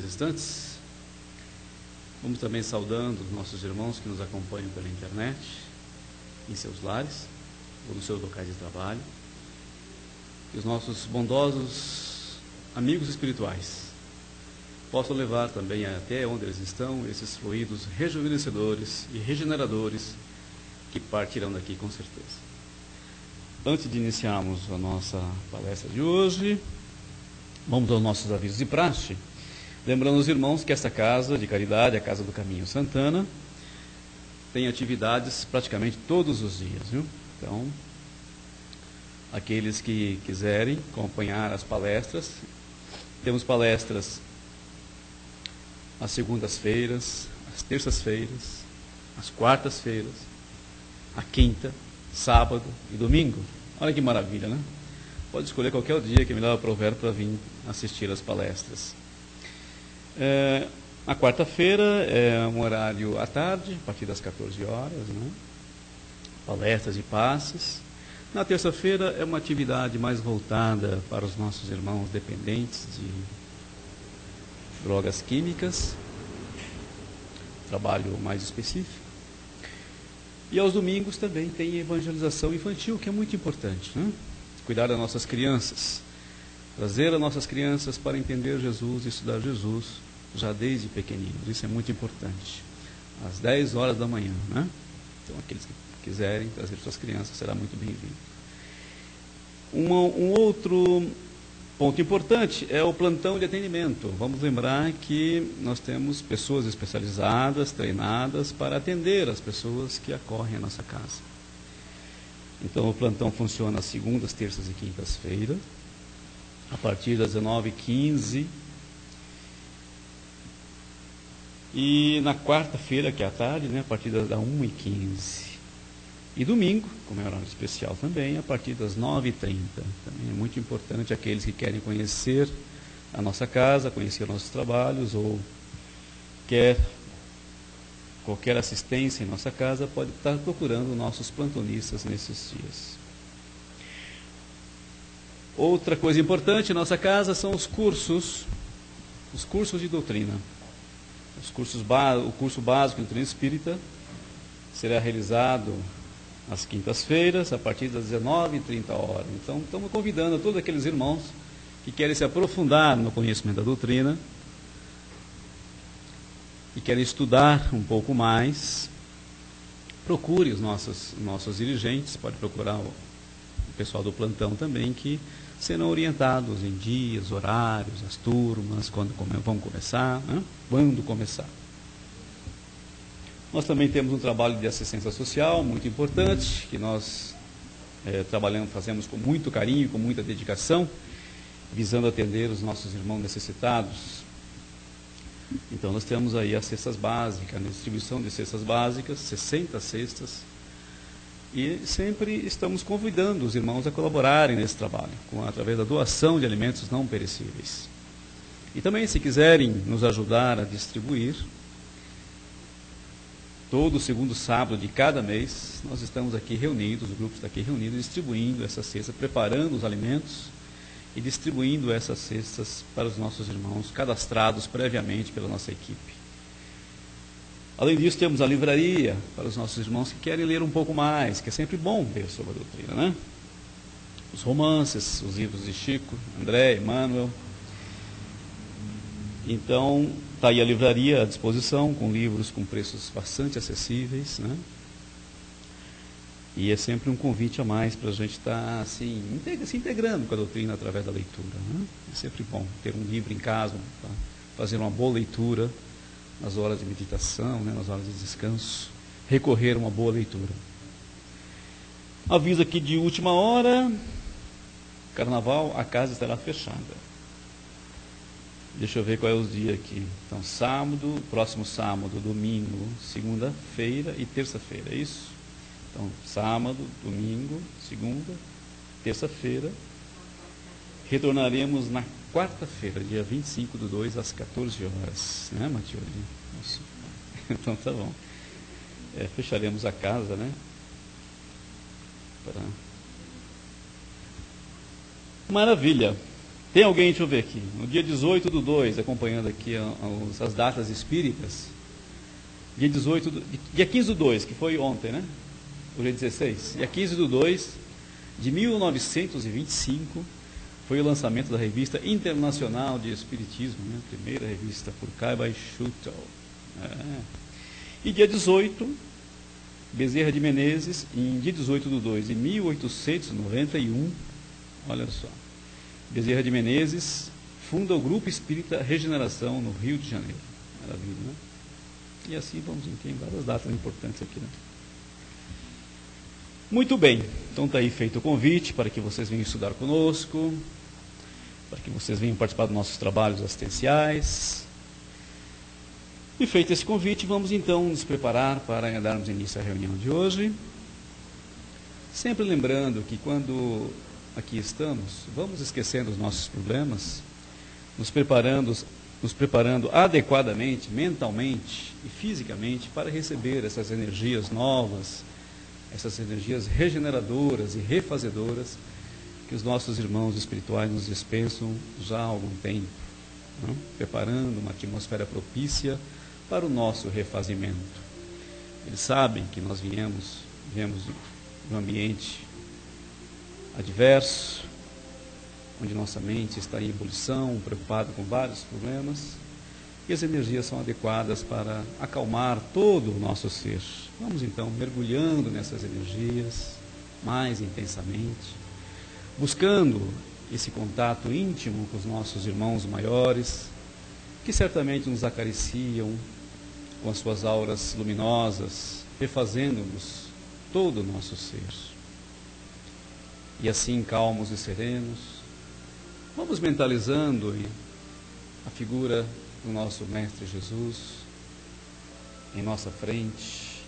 instantes, vamos também saudando os nossos irmãos que nos acompanham pela internet, em seus lares ou nos seus locais de trabalho, que os nossos bondosos amigos espirituais possam levar também até onde eles estão esses fluidos rejuvenescedores e regeneradores que partirão daqui com certeza. Antes de iniciarmos a nossa palestra de hoje, vamos aos nossos avisos de praxe, lembrando os irmãos que esta casa de caridade, a Casa do Caminho Santana, tem atividades praticamente todos os dias, viu? Então, aqueles que quiserem acompanhar as palestras, temos palestras às segundas-feiras, às terças-feiras, às quartas-feiras, à quinta, sábado e domingo. Olha que maravilha, né? Pode escolher qualquer dia que me leva para vir assistir às palestras. Na quarta-feira é um horário à tarde, a partir das 14 horas, né? Palestras e passes. Na terça-feira é uma atividade mais voltada para os nossos irmãos dependentes de drogas químicas, trabalho mais específico. E aos domingos também tem evangelização infantil, que é muito importante, né? Cuidar das nossas crianças, trazer as nossas crianças para entender Jesus e estudar Jesus já desde pequeninos. Isso é muito importante. Às 10 horas da manhã, né? Então, aqueles que quiserem trazer suas crianças, será muito bem-vindo. Um outro ponto importante é o plantão de atendimento. Vamos lembrar que nós temos pessoas especializadas, treinadas para atender as pessoas que acorrem à nossa casa. Então, o plantão funciona às segundas, terças e quintas-feiras, a partir das 19h15. E na quarta-feira, que é à tarde, né, a partir das 1h15. E domingo, como é horário especial também, a partir das 9h30. Também é muito importante aqueles que querem conhecer a nossa casa, conhecer nossos trabalhos, ou quer qualquer assistência em nossa casa, pode estar procurando nossos plantonistas nesses dias. Outra coisa importante em nossa casa são os cursos de doutrina. O curso básico de doutrina espírita será realizado às quintas-feiras, a partir das 19h30. Então, estamos convidando a todos aqueles irmãos que querem se aprofundar no conhecimento da doutrina e querem estudar um pouco mais. Procure os nossos dirigentes, pode procurar o pessoal do plantão também, que serão orientados em dias, horários, as turmas, quando vão começar, né? Quando começar. Nós também temos um trabalho de assistência social muito importante, que nós fazemos com muito carinho, com muita dedicação, visando atender os nossos irmãos necessitados. Então, nós temos aí as cestas básicas, a distribuição de cestas básicas, 60 cestas, e sempre estamos convidando os irmãos a colaborarem nesse trabalho, através da doação de alimentos não perecíveis. E também, se quiserem nos ajudar a distribuir, todo segundo sábado de cada mês, nós estamos aqui reunidos, o grupo está aqui reunido, distribuindo essas cestas, preparando os alimentos e distribuindo essas cestas para os nossos irmãos, cadastrados previamente pela nossa equipe. Além disso, temos a livraria para os nossos irmãos que querem ler um pouco mais, que é sempre bom ler sobre a doutrina, né? Os romances, os livros de Chico, André, Emmanuel. Então, está aí a livraria à disposição, com livros com preços bastante acessíveis, né? E é sempre um convite a mais para a gente estar assim, se integrando com a doutrina através da leitura, né? É sempre bom ter um livro em casa, tá? Fazer uma boa leitura nas horas de meditação, né? Nas horas de descanso, recorrer a uma boa leitura. Aviso aqui de última hora: Carnaval, a casa estará fechada. Deixa eu ver qual é os dias aqui. Então, sábado, próximo sábado, domingo, segunda-feira e terça-feira, é isso? Então, sábado, domingo, segunda, terça-feira. Retornaremos na quarta-feira, dia 25/2, às 14 horas. Né, Matioli? Então, tá bom. Fecharemos a casa, né? Maravilha. Tem alguém, deixa eu ver aqui, no dia 18/2, acompanhando aqui as datas espíritas, dia 15/2, que foi ontem, né? Hoje é 16. Dia 15/2 de 1925, foi o lançamento da Revista Internacional de Espiritismo, né? Primeira revista por Caiba e Schutel. E dia 18, Bezerra de Menezes, em dia 18/2 de 1891, olha só, Bezerra de Menezes funda o Grupo Espírita Regeneração no Rio de Janeiro. Maravilha, né? E assim vamos em várias datas importantes aqui, né? Muito bem, então está aí feito o convite para que vocês venham estudar conosco, para que vocês venham participar dos nossos trabalhos assistenciais. E feito esse convite, vamos então nos preparar para darmos início à reunião de hoje. Sempre lembrando que quando aqui estamos, vamos esquecendo os nossos problemas, nos preparando adequadamente, mentalmente e fisicamente, para receber essas energias novas, essas energias regeneradoras e refazedoras que os nossos irmãos espirituais nos dispensam já há algum tempo, não? Preparando uma atmosfera propícia para o nosso refazimento. Eles sabem que nós viemos de um ambiente adverso, onde nossa mente está em ebulição, preocupada com vários problemas, e as energias são adequadas para acalmar todo o nosso ser. Vamos então mergulhando nessas energias mais intensamente, buscando esse contato íntimo com os nossos irmãos maiores, que certamente nos acariciam com as suas auras luminosas, refazendo-nos todo o nosso ser. E assim, calmos e serenos, vamos mentalizando a figura do nosso Mestre Jesus em nossa frente,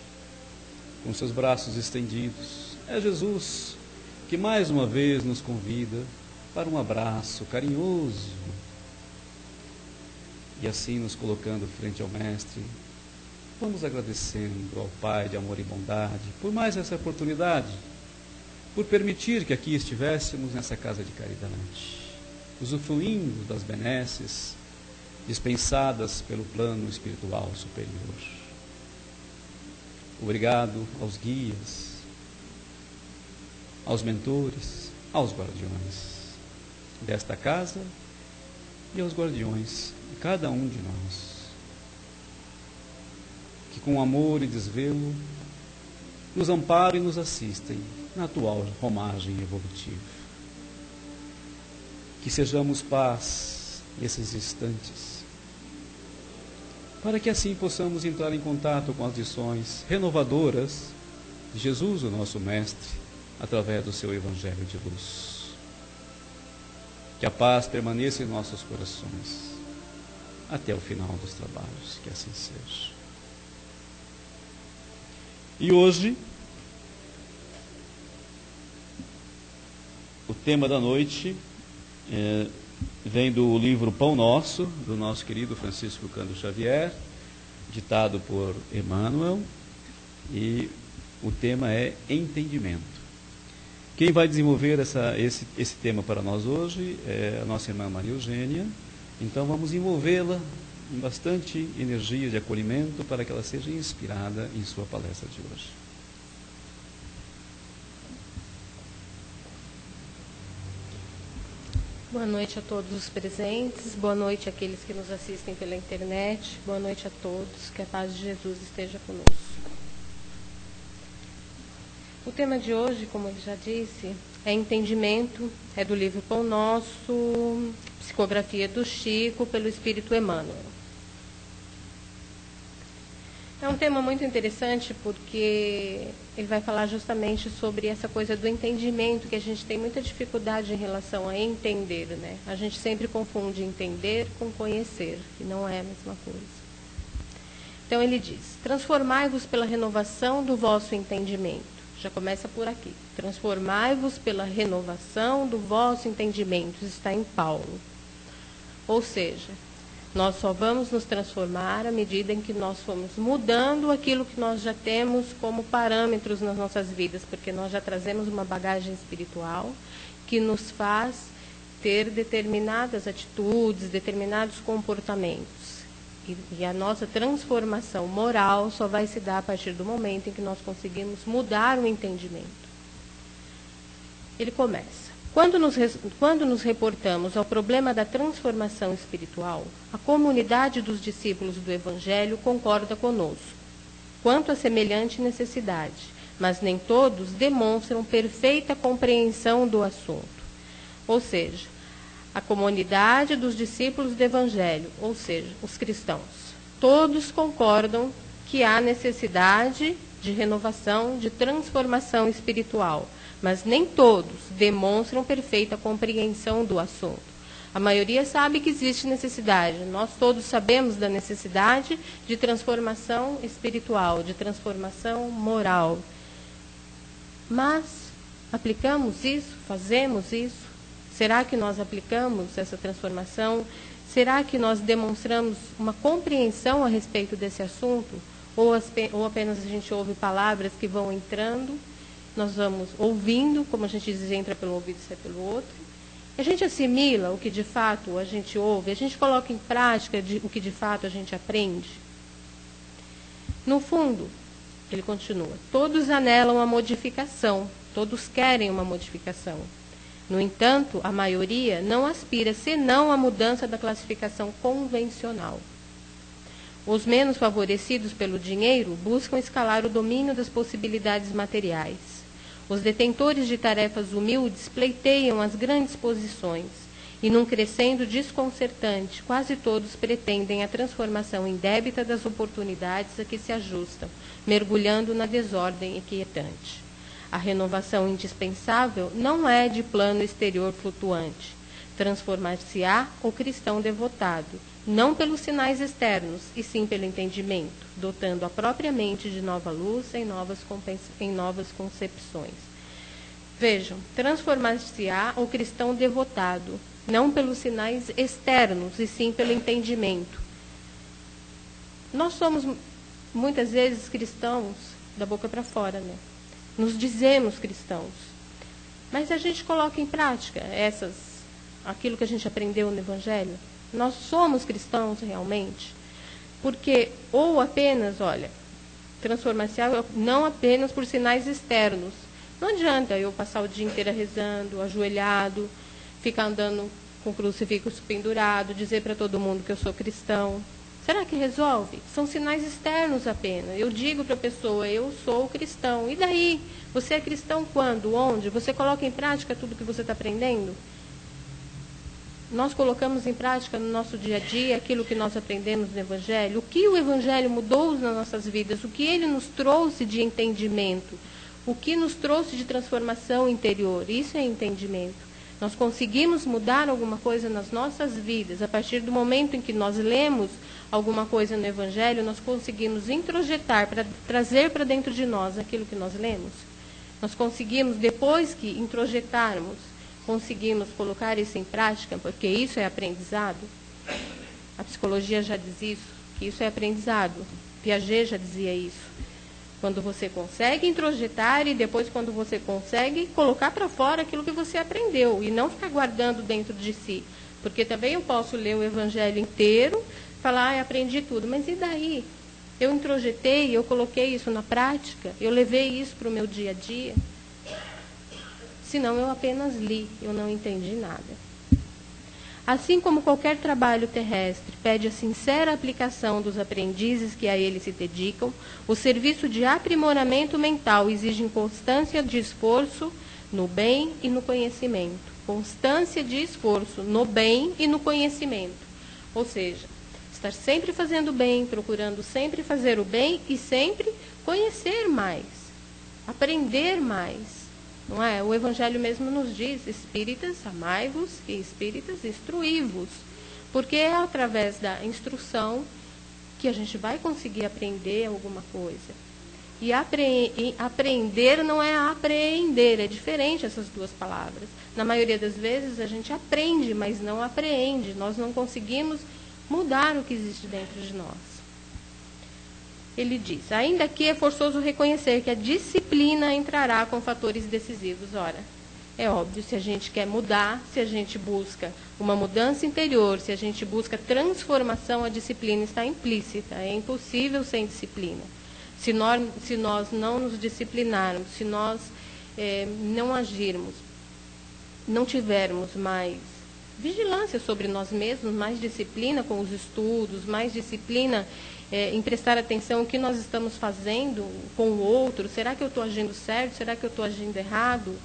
com seus braços estendidos. É Jesus que mais uma vez nos convida para um abraço carinhoso. E assim, nos colocando frente ao Mestre, vamos agradecendo ao Pai de amor e bondade por mais essa oportunidade, por permitir que aqui estivéssemos nessa casa de caridade, usufruindo das benesses dispensadas pelo plano espiritual superior. Obrigado aos guias, aos mentores, aos guardiões desta casa e aos guardiões de cada um de nós, que com amor e desvelo nos amparam e nos assistem na atual romagem evolutiva. Que sejamos paz nesses instantes, para que assim possamos entrar em contato com as lições renovadoras de Jesus, o nosso Mestre, através do seu Evangelho de luz. Que a paz permaneça em nossos corações até o final dos trabalhos, que assim seja. E hoje, o tema da noite vem do livro Pão Nosso, do nosso querido Francisco Cândido Xavier, ditado por Emmanuel, e o tema é entendimento. Quem vai desenvolver esse tema para nós hoje é a nossa irmã Maria Eugênia. Então vamos envolvê-la em bastante energia de acolhimento para que ela seja inspirada em sua palestra de hoje. Boa noite a todos os presentes, boa noite àqueles que nos assistem pela internet, boa noite a todos, que a paz de Jesus esteja conosco. O tema de hoje, como ele já disse, é entendimento, é do livro Pão Nosso, psicografia do Chico, pelo Espírito Emmanuel. É um tema muito interessante porque ele vai falar justamente sobre essa coisa do entendimento, que a gente tem muita dificuldade em relação a entender, né? A gente sempre confunde entender com conhecer, que não é a mesma coisa. Então ele diz: transformai-vos pela renovação do vosso entendimento. Já começa por aqui. Transformai-vos pela renovação do vosso entendimento. Isso está em Paulo. Ou seja, nós só vamos nos transformar à medida em que nós formos mudando aquilo que nós já temos como parâmetros nas nossas vidas, porque nós já trazemos uma bagagem espiritual que nos faz ter determinadas atitudes, determinados comportamentos. E a nossa transformação moral só vai se dar a partir do momento em que nós conseguimos mudar o entendimento. Ele começa. Quando nos reportamos ao problema da transformação espiritual, a comunidade dos discípulos do Evangelho concorda conosco quanto à semelhante necessidade, mas nem todos demonstram perfeita compreensão do assunto. Ou seja, a comunidade dos discípulos do Evangelho, ou seja, os cristãos, todos concordam que há necessidade de renovação, de transformação espiritual, mas nem todos demonstram perfeita compreensão do assunto. A maioria sabe que existe necessidade, nós todos sabemos da necessidade de transformação espiritual, de transformação moral. Mas aplicamos isso? Fazemos isso? Será que nós aplicamos essa transformação? Será que nós demonstramos uma compreensão a respeito desse assunto? Ou apenas a gente ouve palavras que vão entrando, nós vamos ouvindo, como a gente diz, entra pelo ouvido e sai pelo outro. A gente assimila o que de fato a gente ouve, a gente coloca em prática o que de fato a gente aprende. No fundo, ele continua, todos anelam a modificação, todos querem uma modificação. No entanto, a maioria não aspira senão à mudança da classificação convencional. Os menos favorecidos pelo dinheiro buscam escalar o domínio das possibilidades materiais. Os detentores de tarefas humildes pleiteiam as grandes posições, e num crescendo desconcertante, quase todos pretendem a transformação indébita das oportunidades a que se ajustam, mergulhando na desordem inquietante. A renovação indispensável não é de plano exterior flutuante. Transformar-se-á o cristão devotado, não pelos sinais externos, e sim pelo entendimento, dotando a própria mente de nova luz em novas concepções. Vejam, transformar-se-á o cristão devotado, não pelos sinais externos, e sim pelo entendimento. Nós somos, muitas vezes, cristãos da boca para fora, né? Nos dizemos cristãos, mas a gente coloca em prática aquilo que a gente aprendeu no Evangelho? Nós somos cristãos realmente? Porque, ou apenas, olha, transformar-se não apenas por sinais externos. Não adianta eu passar o dia inteiro rezando, ajoelhado, ficar andando com o crucifixo pendurado, dizer para todo mundo que eu sou cristão. Será que resolve? São sinais externos apenas. Eu digo para a pessoa, eu sou cristão. E daí? Você é cristão quando? Onde? Você coloca em prática tudo que você está aprendendo? Nós colocamos em prática no nosso dia a dia aquilo que nós aprendemos no Evangelho? O que o Evangelho mudou nas nossas vidas? O que ele nos trouxe de entendimento? O que nos trouxe de transformação interior? Isso é entendimento. Nós conseguimos mudar alguma coisa nas nossas vidas. A partir do momento em que nós lemos alguma coisa no Evangelho, nós conseguimos introjetar, para trazer para dentro de nós aquilo que nós lemos. Nós conseguimos, depois que introjetarmos, conseguimos colocar isso em prática, porque isso é aprendizado. A psicologia já diz isso, que isso é aprendizado. Piaget já dizia isso. Quando você consegue introjetar e depois quando você consegue colocar para fora aquilo que você aprendeu e não ficar guardando dentro de si. Porque também eu posso ler o Evangelho inteiro, falar, aprendi tudo, mas e daí? Eu introjetei, eu coloquei isso na prática, eu levei isso para o meu dia a dia. Senão eu apenas li, eu não entendi nada. Assim como qualquer trabalho terrestre pede a sincera aplicação dos aprendizes que a ele se dedicam, o serviço de aprimoramento mental exige constância de esforço no bem e no conhecimento. Constância de esforço no bem e no conhecimento. Ou seja, estar sempre fazendo bem, procurando sempre fazer o bem e sempre conhecer mais, aprender mais. Não é? O Evangelho mesmo nos diz, espíritas, amai-vos, e espíritas, instruí-vos. Porque é através da instrução que a gente vai conseguir aprender alguma coisa. E aprender não é apreender, é diferente essas duas palavras. Na maioria das vezes a gente aprende, mas não apreende. Nós não conseguimos mudar o que existe dentro de nós. Ele diz, ainda que é forçoso reconhecer que a disciplina entrará com fatores decisivos. Ora, É óbvio, se a gente quer mudar, se a gente busca uma mudança interior, se a gente busca transformação, a disciplina está implícita. É impossível sem disciplina. Se nós não nos disciplinarmos, se nós não agirmos, não tivermos mais vigilância sobre nós mesmos, mais disciplina com os estudos, mais disciplina em prestar atenção no que nós estamos fazendo com o outro, será que eu estou agindo certo, será que eu estou agindo errado?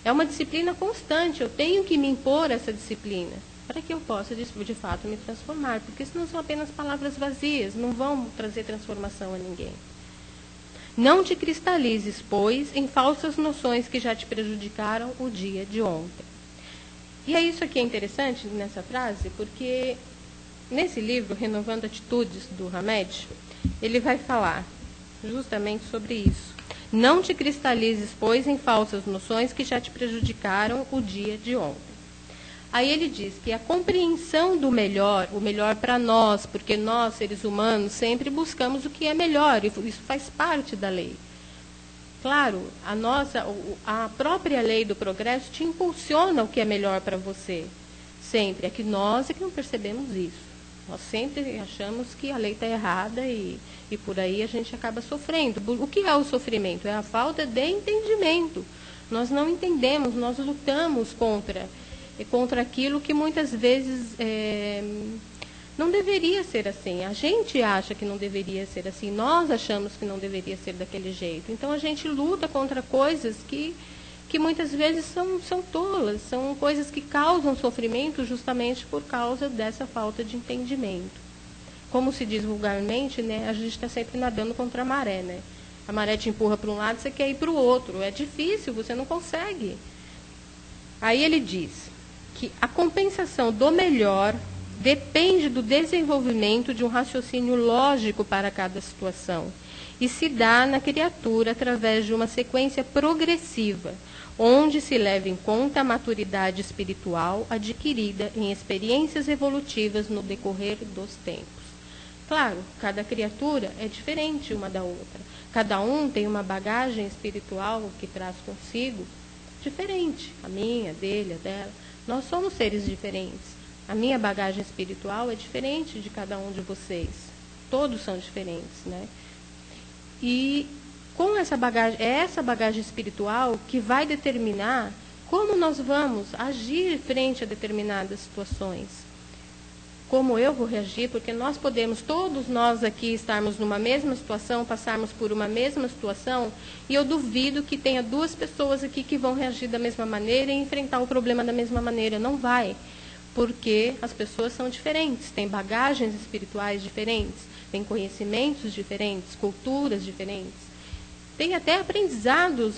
É uma disciplina constante, eu tenho que me impor essa disciplina, para que eu possa, de fato, me transformar, porque senão são apenas palavras vazias, não vão trazer transformação a ninguém. Não te cristalizes, pois, em falsas noções que já te prejudicaram o dia de ontem. E é isso aqui é interessante nessa frase, porque nesse livro, Renovando Atitudes, do Hamed, ele vai falar justamente sobre isso. Não te cristalizes, pois, em falsas noções que já te prejudicaram o dia de ontem. Aí ele diz que a compreensão do melhor, o melhor para nós, porque nós, seres humanos, sempre buscamos o que é melhor, e isso faz parte da lei. Claro, a própria lei do progresso te impulsiona o que é melhor para você. Sempre. É que nós é que não percebemos isso. Nós sempre achamos que a lei está errada e por aí a gente acaba sofrendo. O que é o sofrimento? É a falta de entendimento. Nós não entendemos, nós lutamos contra aquilo que muitas vezes não deveria ser assim. A gente acha que não deveria ser assim, nós achamos que não deveria ser daquele jeito. Então a gente luta contra coisas que muitas vezes são tolas, são coisas que causam sofrimento justamente por causa dessa falta de entendimento. Como se diz vulgarmente, né, a gente está sempre nadando contra a maré, né? A maré te empurra para um lado, você quer ir para o outro. É difícil, você não consegue. Aí ele diz que a compensação do melhor depende do desenvolvimento de um raciocínio lógico para cada situação e se dá na criatura através de uma sequência progressiva, onde se leva em conta a maturidade espiritual adquirida em experiências evolutivas no decorrer dos tempos. Claro, cada criatura é diferente uma da outra. Cada um tem uma bagagem espiritual que traz consigo diferente. A minha, a dele, a dela. Nós somos seres diferentes. A minha bagagem espiritual é diferente de cada um de vocês. Todos são diferentes, né? E com essa bagagem espiritual que vai determinar como nós vamos agir frente a determinadas situações. Como eu vou reagir, porque nós podemos, todos nós aqui, estarmos numa mesma situação, passarmos por uma mesma situação, e eu duvido que tenha duas pessoas aqui que vão reagir da mesma maneira e enfrentar o problema da mesma maneira. Não vai, porque as pessoas são diferentes, têm bagagens espirituais diferentes, têm conhecimentos diferentes, culturas diferentes. Tem até aprendizados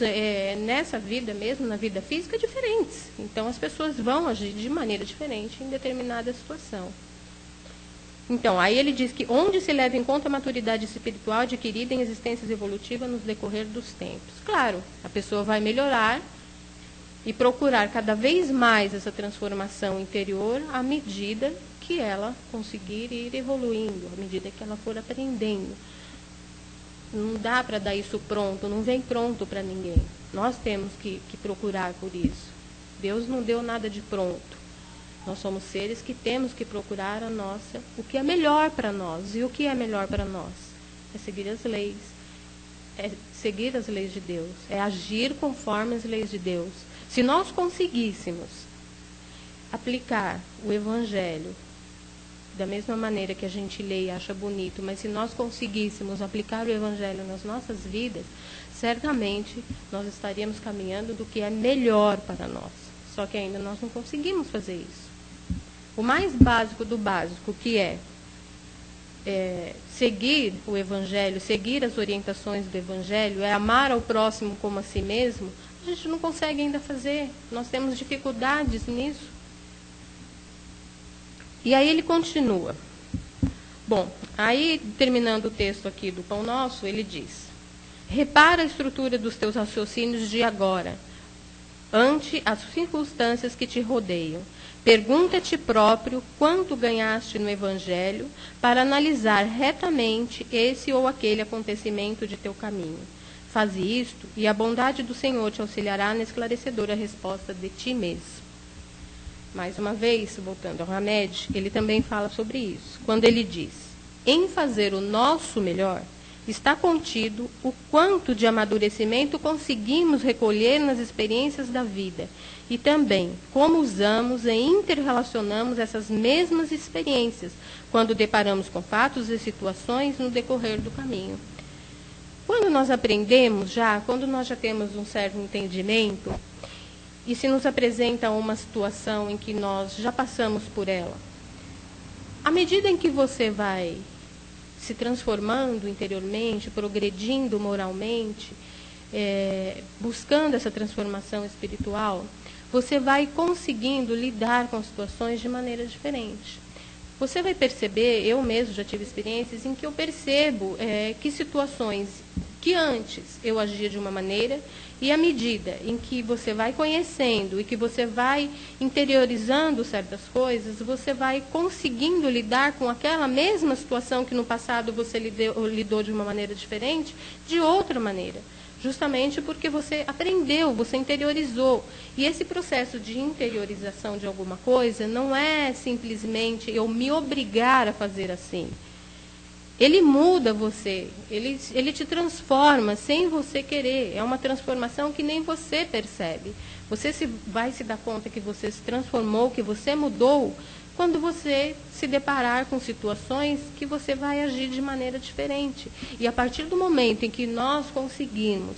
nessa vida mesmo, na vida física, diferentes. Então, as pessoas vão agir de maneira diferente em determinada situação. Então, aí ele diz que onde se leva em conta a maturidade espiritual adquirida em existências evolutivas no decorrer dos tempos. Claro, a pessoa vai melhorar e procurar cada vez mais essa transformação interior à medida que ela conseguir ir evoluindo, à medida que ela for aprendendo. Não dá para dar isso pronto, não vem pronto para ninguém. Nós temos que procurar por isso. Deus não deu nada de pronto. Nós somos seres que temos que procurar o que é melhor para nós. E o que é melhor para nós? É seguir as leis. É seguir as leis de Deus. É agir conforme as leis de Deus. Se nós conseguíssemos aplicar o Evangelho da mesma maneira que a gente lê e acha bonito, mas se nós conseguíssemos aplicar o Evangelho nas nossas vidas, certamente nós estaríamos caminhando do que é melhor para nós. Só que ainda nós não conseguimos fazer isso. O mais básico do básico, que é seguir o Evangelho, seguir as orientações do Evangelho, é amar ao próximo como a si mesmo, a gente não consegue ainda fazer. Nós temos dificuldades nisso. E aí ele continua. Bom, aí terminando o texto aqui do Pão Nosso, ele diz: repara a estrutura dos teus raciocínios de agora, ante as circunstâncias que te rodeiam. Pergunta a ti próprio quanto ganhaste no Evangelho para analisar retamente esse ou aquele acontecimento de teu caminho. Faze isto, e a bondade do Senhor te auxiliará na esclarecedora resposta de ti mesmo. Mais uma vez, voltando ao Hamed, ele também fala sobre isso. Quando ele diz, em fazer o nosso melhor, está contido o quanto de amadurecimento conseguimos recolher nas experiências da vida e também como usamos e interrelacionamos essas mesmas experiências quando deparamos com fatos e situações no decorrer do caminho. Quando nós aprendemos quando nós já temos um certo entendimento, e se nos apresenta uma situação em que nós já passamos por ela, à medida em que você vai se transformando interiormente, progredindo moralmente, buscando essa transformação espiritual, você vai conseguindo lidar com situações de maneira diferente. Você vai perceber, eu mesmo já tive experiências em que eu percebo que situações que antes eu agia de uma maneira, e à medida em que você vai conhecendo e que você vai interiorizando certas coisas, você vai conseguindo lidar com aquela mesma situação que no passado você lidou de uma maneira diferente, de outra maneira. Justamente porque você aprendeu, você interiorizou. E esse processo de interiorização de alguma coisa não é simplesmente eu me obrigar a fazer assim. Ele muda você, ele te transforma sem você querer. É uma transformação que nem você percebe. Você vai se dar conta que você se transformou, que você mudou, quando você se deparar com situações que você vai agir de maneira diferente. E a partir do momento em que nós conseguimos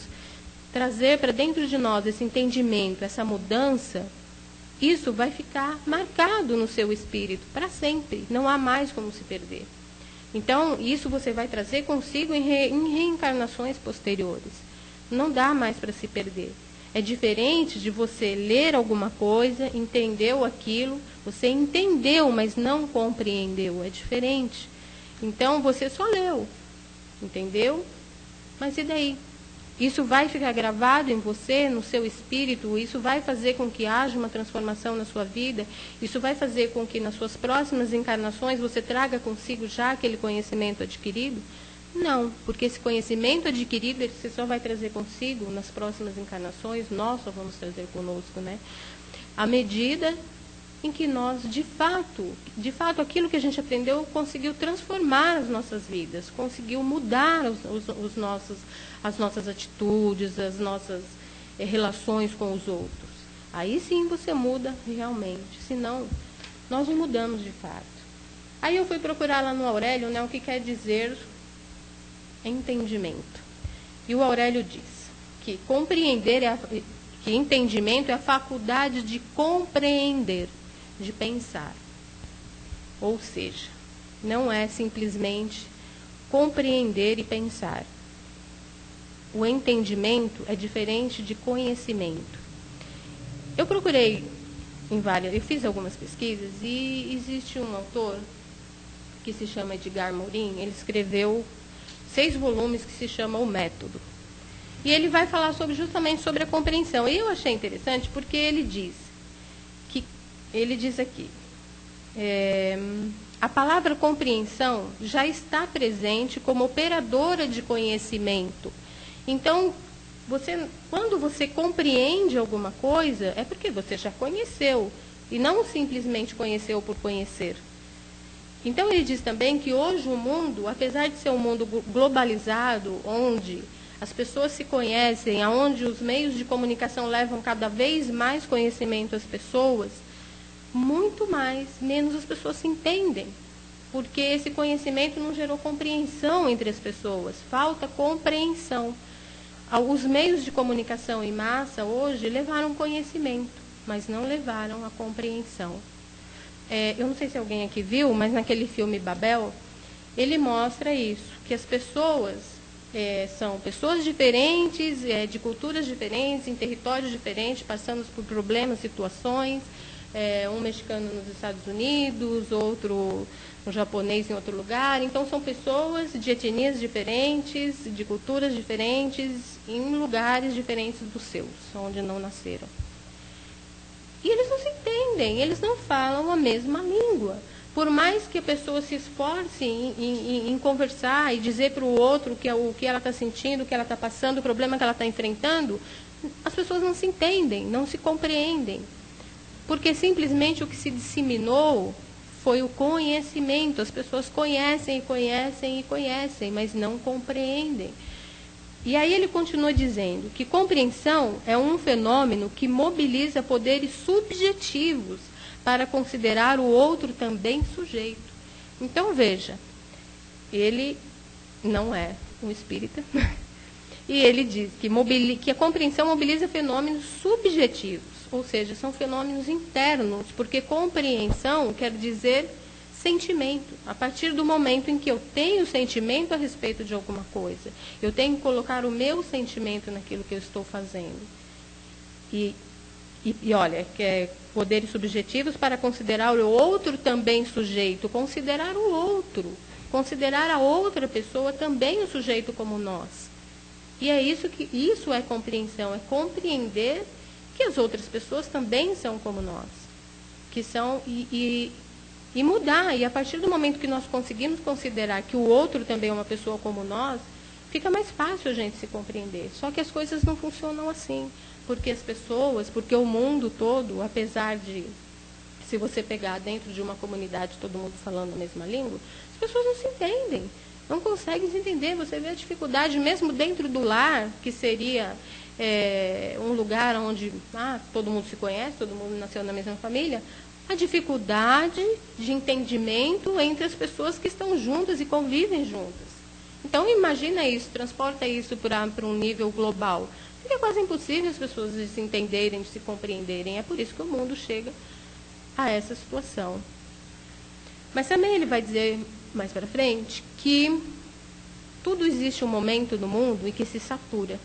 trazer para dentro de nós esse entendimento, essa mudança, isso vai ficar marcado no seu espírito para sempre. Não há mais como se perder. Então, isso você vai trazer consigo em reencarnações posteriores. Não dá mais para se perder. É diferente de você ler alguma coisa, entendeu aquilo, você entendeu, mas não compreendeu. É diferente. Então, você só leu, entendeu? Mas e daí? Isso vai ficar gravado em você, no seu espírito, isso vai fazer com que haja uma transformação na sua vida, isso vai fazer com que nas suas próximas encarnações você traga consigo já aquele conhecimento adquirido? Não, porque esse conhecimento adquirido você só vai trazer consigo nas próximas encarnações, nós só vamos trazer conosco, né? À medida em que nós, de fato, aquilo que a gente aprendeu conseguiu transformar as nossas vidas, conseguiu mudar as nossas atitudes, as nossas relações com os outros. Aí sim você muda realmente, senão nós não mudamos de fato. Aí eu fui procurar lá no Aurélio, né, o que quer dizer entendimento. E o Aurélio diz que que entendimento é a faculdade de compreender, de pensar. Ou seja, não é simplesmente compreender e pensar. O entendimento é diferente de conhecimento. Eu procurei eu fiz algumas pesquisas e existe um autor que se chama Edgar Morin, ele escreveu 6 volumes que se chama O Método. E ele vai falar justamente sobre a compreensão. E eu achei interessante porque ele diz aqui, a palavra compreensão já está presente como operadora de conhecimento. Então, quando você compreende alguma coisa, é porque você já conheceu, e não simplesmente conheceu por conhecer. Então, ele diz também que hoje o mundo, apesar de ser um mundo globalizado, onde as pessoas se conhecem, onde os meios de comunicação levam cada vez mais conhecimento às pessoas, menos as pessoas se entendem, porque esse conhecimento não gerou compreensão entre as pessoas, falta compreensão. Os meios de comunicação em massa hoje levaram conhecimento, mas não levaram a compreensão. Eu não sei se alguém aqui viu, mas naquele filme Babel, ele mostra isso, que as pessoas são pessoas diferentes, de culturas diferentes, em territórios diferentes, passando por problemas, situações, um mexicano nos Estados Unidos, outro um japonês em outro lugar. Então, são pessoas de etnias diferentes, de culturas diferentes, em lugares diferentes dos seus, onde não nasceram. E eles não se entendem, eles não falam a mesma língua, por mais que a pessoa se esforce em conversar e dizer para o outro o que ela está sentindo, o que ela está passando, o problema que ela está enfrentando, as pessoas não se entendem, não se compreendem. Porque simplesmente o que se disseminou foi o conhecimento. As pessoas conhecem, conhecem e conhecem, mas não compreendem. E aí ele continua dizendo que compreensão é um fenômeno que mobiliza poderes subjetivos para considerar o outro também sujeito. Então, veja, ele não é um espírita, e ele diz que a compreensão mobiliza fenômenos subjetivos, ou seja, são fenômenos internos, porque compreensão quer dizer sentimento. A partir do momento em que eu tenho sentimento a respeito de alguma coisa, eu tenho que colocar o meu sentimento naquilo que eu estou fazendo. E olha, que é poderes subjetivos para considerar o outro também sujeito, considerar o outro, considerar a outra pessoa também um sujeito como nós. E é isso é compreensão, é compreender que as outras pessoas também são como nós, que são e mudar. E a partir do momento que nós conseguimos considerar que o outro também é uma pessoa como nós, fica mais fácil a gente se compreender. Só que as coisas não funcionam assim. Porque as pessoas, porque o mundo todo, apesar de, se você pegar dentro de uma comunidade todo mundo falando a mesma língua, as pessoas não se entendem, não conseguem se entender. Você vê a dificuldade mesmo dentro do lar, que seria um lugar onde todo mundo se conhece, todo mundo nasceu na mesma família, a dificuldade de entendimento entre as pessoas que estão juntas e convivem juntas. Então, imagina isso, transporta isso para um nível global. É quase impossível as pessoas se entenderem, se compreenderem. É por isso que o mundo chega a essa situação. Mas também ele vai dizer mais para frente que tudo existe um momento no mundo em que se satura.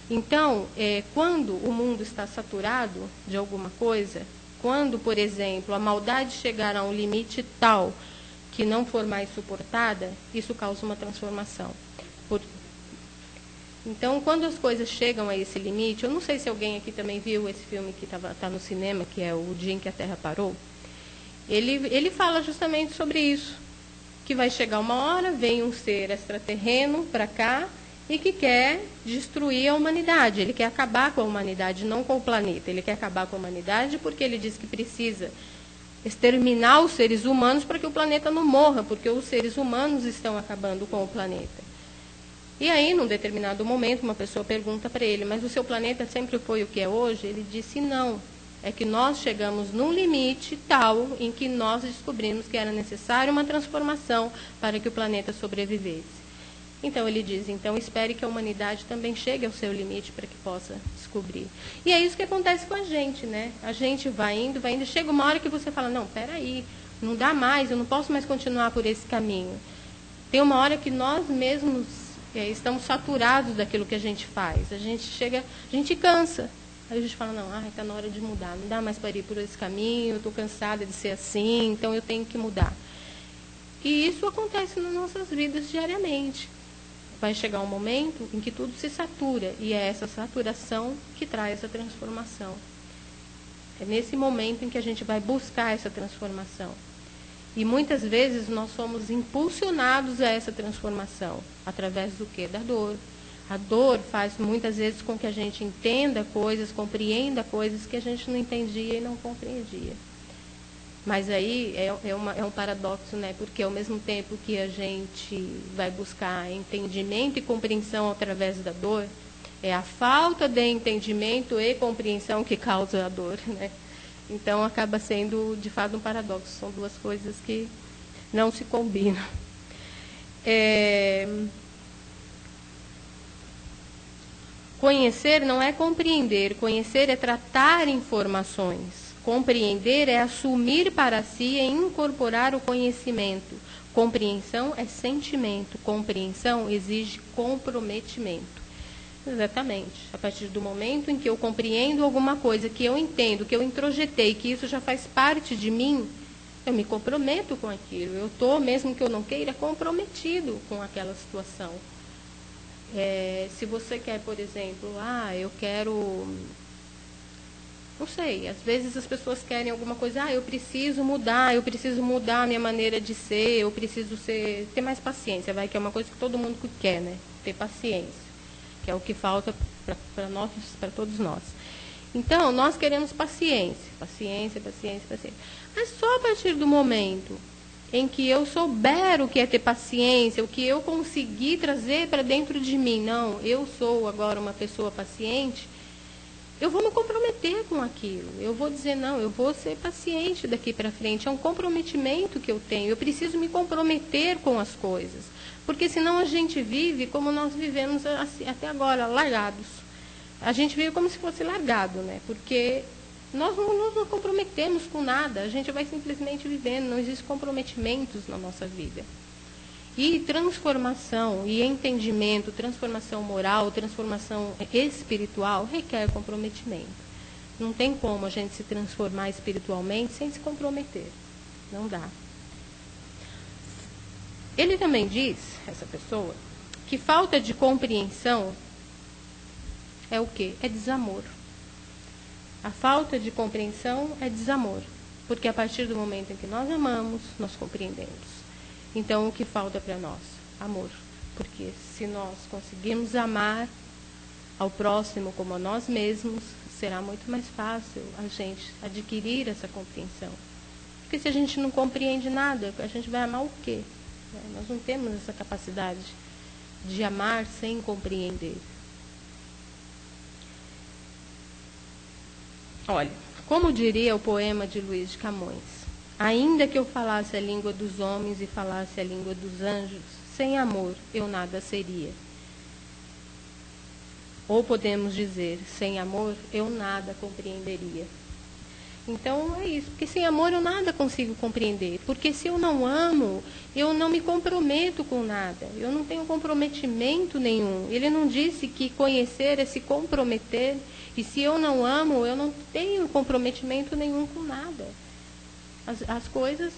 Então, quando o mundo está saturado de alguma coisa, quando, por exemplo, a maldade chegar a um limite tal que não for mais suportada, isso causa uma transformação. Então, quando as coisas chegam a esse limite, eu não sei se alguém aqui também viu esse filme que está no cinema, que é O Dia em que a Terra Parou. Ele fala justamente sobre isso, que vai chegar uma hora, vem um ser extraterreno para cá e que quer destruir a humanidade. Ele quer acabar com a humanidade, não com o planeta. Ele quer acabar com a humanidade porque ele diz que precisa exterminar os seres humanos para que o planeta não morra, porque os seres humanos estão acabando com o planeta. E aí, num determinado momento, uma pessoa pergunta para ele, mas o seu planeta sempre foi o que é hoje? Ele disse, não. É que nós chegamos num limite tal em que nós descobrimos que era necessária uma transformação para que o planeta sobrevivesse. Então, ele diz, então espere que a humanidade também chegue ao seu limite para que possa descobrir. E é isso que acontece com a gente, né? A gente vai indo, chega uma hora que você fala, não, peraí, não dá mais, eu não posso mais continuar por esse caminho. Tem uma hora que nós mesmos estamos saturados daquilo que a gente faz. A gente cansa. Aí a gente fala, não, está na hora de mudar. Não dá mais para ir por esse caminho, eu estou cansada de ser assim, então eu tenho que mudar. E isso acontece nas nossas vidas diariamente. Vai chegar um momento em que tudo se satura, e é essa saturação que traz a transformação. É nesse momento em que a gente vai buscar essa transformação. E muitas vezes nós somos impulsionados a essa transformação. Através do quê? Da dor. A dor faz muitas vezes com que a gente entenda coisas, compreenda coisas que a gente não entendia e não compreendia. Mas aí é um paradoxo, né? Porque ao mesmo tempo que a gente vai buscar entendimento e compreensão através da dor, é a falta de entendimento e compreensão que causa a dor, né? Então, acaba sendo, de fato, um paradoxo. São duas coisas que não se combinam. Conhecer não é compreender. Conhecer é tratar informações. Compreender é assumir para si e incorporar o conhecimento. Compreensão é sentimento. Compreensão exige comprometimento. Exatamente. A partir do momento em que eu compreendo alguma coisa, que eu entendo, que eu introjetei, que isso já faz parte de mim, eu me comprometo com aquilo. Eu estou, mesmo que eu não queira, comprometido com aquela situação. Se você quer, por exemplo, eu quero Não sei, às vezes as pessoas querem alguma coisa, eu preciso mudar a minha maneira de ser, eu preciso ter mais paciência, que é uma coisa que todo mundo quer, né? Ter paciência, que é o que falta para todos nós. Então, nós queremos paciência. Mas só a partir do momento em que eu souber o que é ter paciência, o que eu conseguir trazer para dentro de mim, não, eu sou agora uma pessoa paciente, eu vou me comprometer com aquilo. Eu vou dizer, não, eu vou ser paciente daqui para frente. É um comprometimento que eu tenho. Eu preciso me comprometer com as coisas. Porque senão a gente vive como nós vivemos até agora, largados. A gente vive como se fosse largado, né? Porque nós não comprometemos com nada. A gente vai simplesmente vivendo. Não existe comprometimentos na nossa vida. E transformação, e entendimento, transformação moral, transformação espiritual, requer comprometimento. Não tem como a gente se transformar espiritualmente sem se comprometer. Não dá. Ele também diz, essa pessoa, que falta de compreensão é o quê? É desamor. A falta de compreensão é desamor. Porque a partir do momento em que nós amamos, nós compreendemos. Então, o que falta para nós? Amor. Porque se nós conseguirmos amar ao próximo como a nós mesmos, será muito mais fácil a gente adquirir essa compreensão. Porque se a gente não compreende nada, a gente vai amar o quê? Nós não temos essa capacidade de amar sem compreender. Olha, como diria o poema de Luís de Camões, ainda que eu falasse a língua dos homens e falasse a língua dos anjos, sem amor eu nada seria. Ou podemos dizer, sem amor eu nada compreenderia. Então é isso, porque sem amor eu nada consigo compreender. Porque se eu não amo, eu não me comprometo com nada. Eu não tenho comprometimento nenhum. Ele não disse que conhecer é se comprometer. E se eu não amo, eu não tenho comprometimento nenhum com nada. As coisas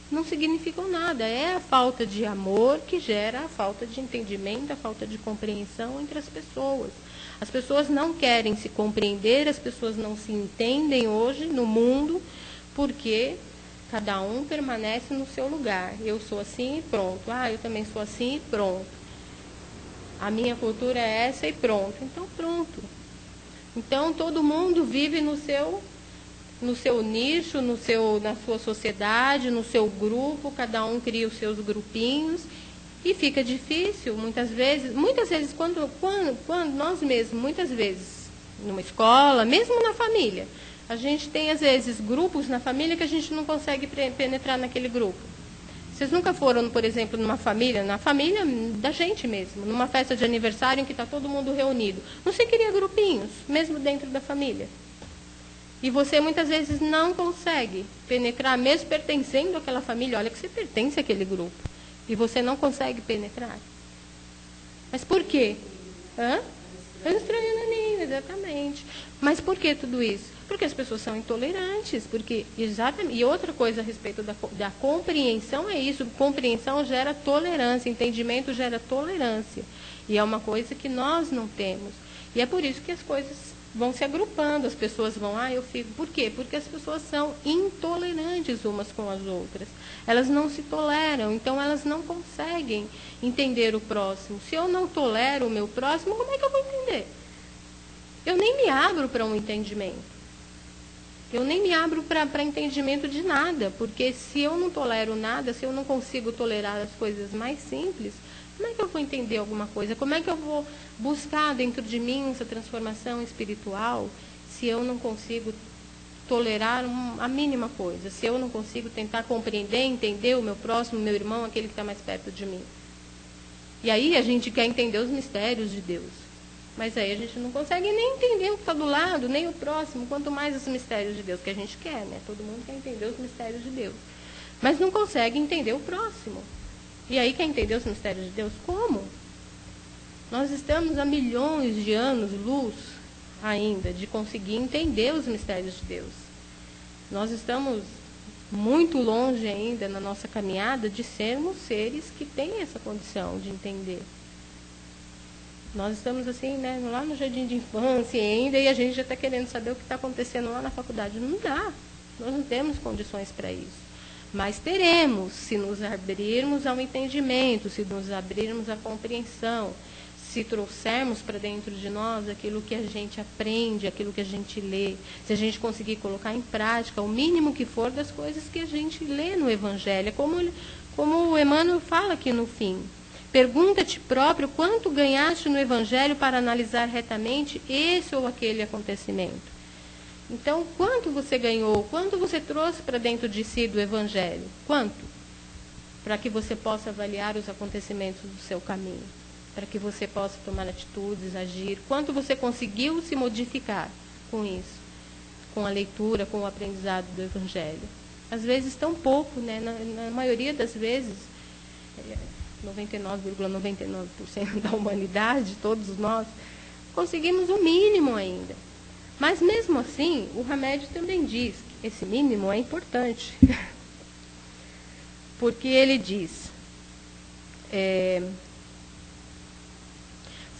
não significam nada. É a falta de amor que gera a falta de entendimento, a falta de compreensão entre as pessoas. As pessoas não querem se compreender, as pessoas não se entendem hoje no mundo, porque cada um permanece no seu lugar. Eu sou assim e pronto. Eu também sou assim e pronto. A minha cultura é essa e pronto. Então, pronto. Então, todo mundo vive no seu nicho, na sua sociedade, no seu grupo, cada um cria os seus grupinhos e fica difícil, muitas vezes quando nós mesmos, muitas vezes, numa escola, mesmo na família, a gente tem, às vezes, grupos na família que a gente não consegue penetrar naquele grupo. Vocês nunca foram, por exemplo, na família da gente mesmo, numa festa de aniversário em que está todo mundo reunido. Você cria grupinhos, mesmo dentro da família. E você muitas vezes não consegue penetrar, mesmo pertencendo àquela família. Olha que você pertence àquele grupo. E você não consegue penetrar. Mas por quê? Eu estranho na língua, exatamente. Mas por que tudo isso? Porque as pessoas são intolerantes. E outra coisa a respeito da compreensão é isso. Compreensão gera tolerância, entendimento gera tolerância. E é uma coisa que nós não temos. E é por isso que as coisas vão se agrupando, as pessoas vão, eu fico. Por quê? Porque as pessoas são intolerantes umas com as outras. Elas não se toleram, então elas não conseguem entender o próximo. Se eu não tolero o meu próximo, como é que eu vou entender? Eu nem me abro para um entendimento. Eu nem me abro para entendimento de nada, porque se eu não tolero nada, se eu não consigo tolerar as coisas mais simples, como é que eu vou entender alguma coisa? Como é que eu vou buscar dentro de mim essa transformação espiritual se eu não consigo tolerar a mínima coisa? Se eu não consigo tentar compreender, entender o meu próximo, meu irmão, aquele que está mais perto de mim? E aí a gente quer entender os mistérios de Deus. Mas aí a gente não consegue nem entender o que está do lado, nem o próximo, quanto mais os mistérios de Deus, que a gente quer, né? Todo mundo quer entender os mistérios de Deus. Mas não consegue entender o próximo. E aí quer entender os mistérios de Deus? Como? Nós estamos há milhões de anos-luz ainda de conseguir entender os mistérios de Deus. Nós estamos muito longe ainda na nossa caminhada de sermos seres que têm essa condição de entender. Nós estamos assim, né, lá no jardim de infância ainda, e a gente já está querendo saber o que está acontecendo lá na faculdade. Não dá, nós não temos condições para isso. Mas teremos, se nos abrirmos ao entendimento, se nos abrirmos à compreensão, se trouxermos para dentro de nós aquilo que a gente aprende, aquilo que a gente lê, se a gente conseguir colocar em prática o mínimo que for das coisas que a gente lê no Evangelho, como o Emmanuel fala aqui no fim. Pergunta a ti próprio quanto ganhaste no Evangelho para analisar retamente esse ou aquele acontecimento. Então, quanto você ganhou? Quanto você trouxe para dentro de si do Evangelho? Quanto? Para que você possa avaliar os acontecimentos do seu caminho. Para que você possa tomar atitudes, agir. Quanto você conseguiu se modificar com isso? Com a leitura, com o aprendizado do Evangelho. Às vezes tão pouco, né? Na maioria das vezes, 99,99% da humanidade, todos nós, conseguimos o mínimo ainda. Mas mesmo assim, o Hamed também diz que esse mínimo é importante. Porque ele diz,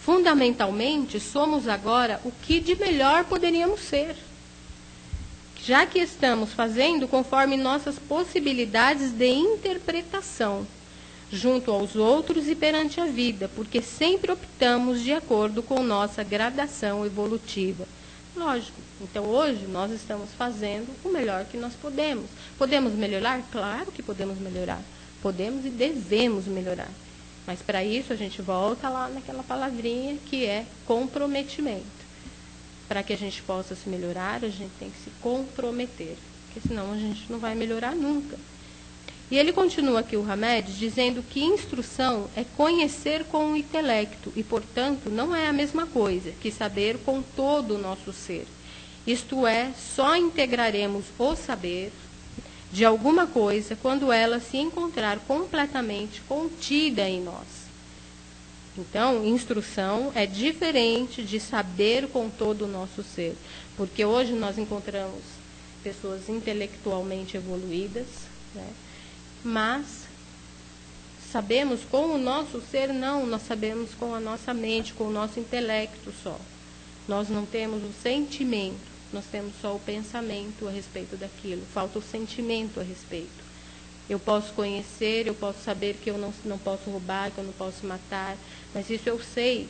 fundamentalmente, somos agora o que de melhor poderíamos ser. Já que estamos fazendo conforme nossas possibilidades de interpretação, junto aos outros e perante a vida, porque sempre optamos de acordo com nossa gradação evolutiva. Lógico. Então, hoje, nós estamos fazendo o melhor que nós podemos. Podemos melhorar? Claro que podemos melhorar. Podemos e devemos melhorar. Mas, para isso, a gente volta lá naquela palavrinha que é comprometimento. Para que a gente possa se melhorar, a gente tem que se comprometer. Porque, senão, a gente não vai melhorar nunca. E ele continua aqui, o Hamed, dizendo que instrução é conhecer com o intelecto e, portanto, não é a mesma coisa que saber com todo o nosso ser. Isto é, só integraremos o saber de alguma coisa quando ela se encontrar completamente contida em nós. Então, instrução é diferente de saber com todo o nosso ser, porque hoje nós encontramos pessoas intelectualmente evoluídas, né? Mas sabemos com o nosso ser? Não, nós sabemos com a nossa mente, com o nosso intelecto só. Nós não temos o sentimento, nós temos só o pensamento a respeito daquilo, falta o sentimento a respeito. Eu posso conhecer, eu posso saber que eu não posso roubar, que eu não posso matar, mas isso eu sei.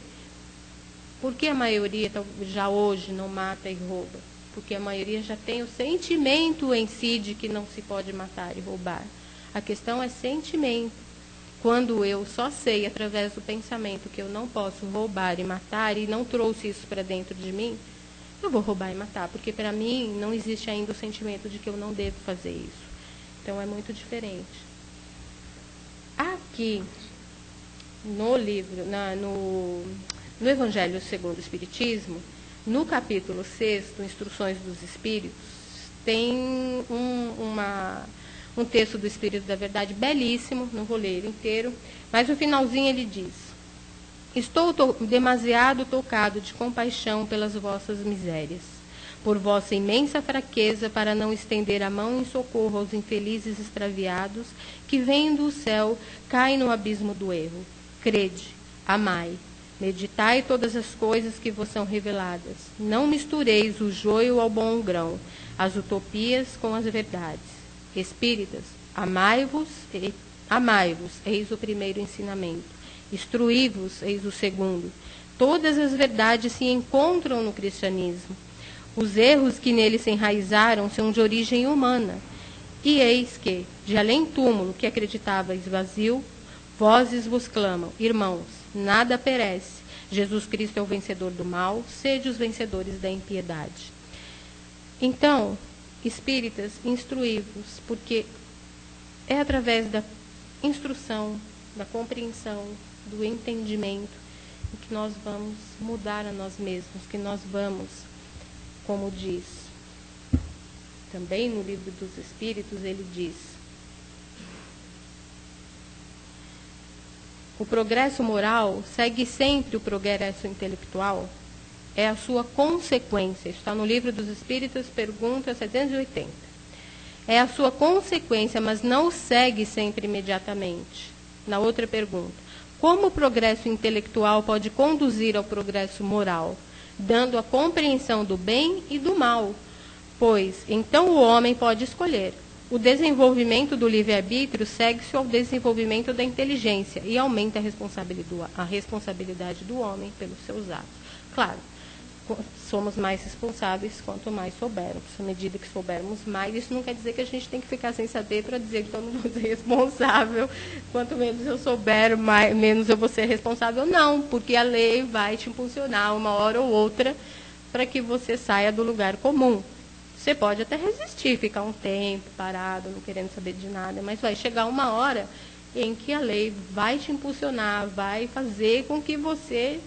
Por que a maioria já hoje não mata e rouba? Porque a maioria já tem o sentimento em si de que não se pode matar e roubar. A questão é sentimento. Quando eu só sei, através do pensamento, que eu não posso roubar e matar, e não trouxe isso para dentro de mim, eu vou roubar e matar, porque para mim não existe ainda o sentimento de que eu não devo fazer isso. Então é muito diferente. Aqui, no livro, no Evangelho segundo o Espiritismo, no capítulo 6, Instruções dos Espíritos, tem um texto do Espírito da Verdade belíssimo, não vou ler ele inteiro, mas no finalzinho ele diz: estou demasiado tocado de compaixão pelas vossas misérias, por vossa imensa fraqueza para não estender a mão em socorro aos infelizes extraviados que, vêm do céu, caem no abismo do erro. Crede, amai, meditai todas as coisas que vos são reveladas. Não mistureis o joio ao bom grão, as utopias com as verdades. Espíritas, amai-vos, eis o primeiro ensinamento. Instruí-vos, eis o segundo. Todas as verdades se encontram no cristianismo. Os erros que nele se enraizaram são de origem humana. E eis que, de além-túmulo que acreditáveis vazio, vozes vos clamam: irmãos, nada perece. Jesus Cristo é o vencedor do mal, sede os vencedores da impiedade. Então, espíritas, instruí-vos, porque é através da instrução, da compreensão, do entendimento, que nós vamos mudar a nós mesmos, que nós vamos, como diz também no Livro dos Espíritos, ele diz: o progresso moral segue sempre o progresso intelectual, é a sua consequência. Está no Livro dos Espíritos, pergunta 780. É a sua consequência, mas não o segue sempre imediatamente. Na outra pergunta: Como o progresso intelectual pode conduzir ao progresso moral, dando a compreensão do bem e do mal? Pois, então o homem pode escolher. O desenvolvimento do livre-arbítrio segue-se ao desenvolvimento da inteligência e aumenta a responsabilidade do homem pelos seus atos. Claro, somos mais responsáveis quanto mais soubermos. À medida que soubermos mais, isso não quer dizer que a gente tem que ficar sem saber para dizer que eu não vou ser responsável. Quanto menos eu souber, menos eu vou ser responsável. Não, porque a lei vai te impulsionar uma hora ou outra para que você saia do lugar comum. Você pode até resistir, ficar um tempo parado, não querendo saber de nada, mas vai chegar uma hora em que a lei vai te impulsionar, vai fazer com que você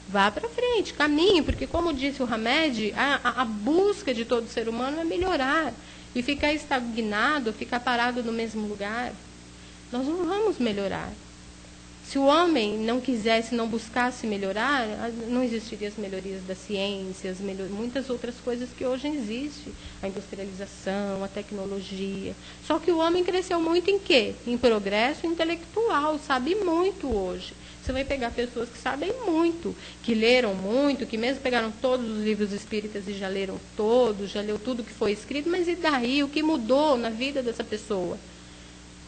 vá para frente, caminhe, porque como disse o Hamed, a busca de todo ser humano é melhorar. E ficar estagnado, ficar parado no mesmo lugar, nós não vamos melhorar. Se o homem não quisesse, não buscasse melhorar, não existiriam as melhorias da ciência, muitas outras coisas que hoje existem. A industrialização, a tecnologia. Só que o homem cresceu muito em quê? Em progresso intelectual, sabe muito hoje. Você vai pegar pessoas que sabem muito, que leram muito, que mesmo pegaram todos os livros espíritas e já leram todos, já leu tudo que foi escrito, mas e daí? O que mudou na vida dessa pessoa?